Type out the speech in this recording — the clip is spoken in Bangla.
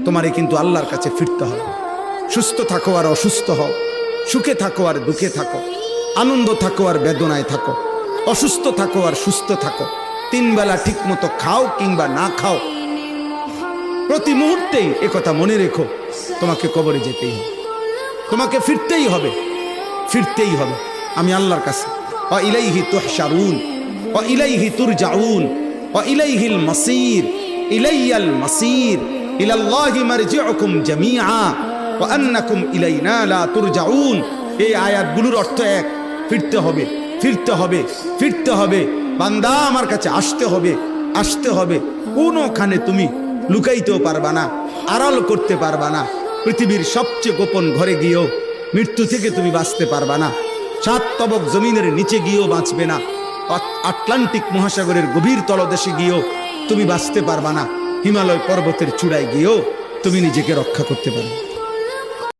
তোমারে কিন্তু আল্লাহর কাছে ফিরতে হবে। সুস্থ থাকো আর অসুস্থ হও, সুখে থাকো আর দুঃখে থাকো, আনন্দ থাকো আর বেদনায় থাকো, অসুস্থ থাকো আর সুস্থ থাকো, 3 বেলা ঠিক মতো খাও কিংবা না খাও, প্রতি মুহূর্তেই একথা মনে রেখো, তোমাকে কবরে যেতেই হবে, তোমাকে ফিরতেই হবে, ফিরতেই হবে আমি আল্লাহর কাছে। ওয়া ইলাইহি তুহশারুন ওয়া ইলাইহি তুরজাউন ওয়া ইলাইহিল মাসির, ইলাইয়াল মাসির, ইলাল্লাহি মারজিউকুম জামিআ ওয়া আন্নাকুম ইলাইনা লা তুরজাউন। এই আয়াতগুলোর অর্থ এক, ফিরতে হবে, ফিরতে হবে, ফিরতে হবে। বান্দা আমার কাছে আসতে হবে, আসতে হবে। কোনোখানে তুমি লুকাইতেও পারবা না, আড়াল করতে পারবা না। পৃথিবীর সবচেয়ে গোপন ঘরে গিয়েও মৃত্যু থেকে তুমি বাঁচতে পারবা না। 7 তবক জমিনের নিচে গিয়েও বাঁচবে না। আটলান্টিক মহাসাগরের গভীর তলদেশে গিয়েও তুমি বাঁচতে পারবা না। হিমালয় পর্বতের চূড়ায় গিয়েও তুমি নিজেকে রক্ষা করতে পারবে।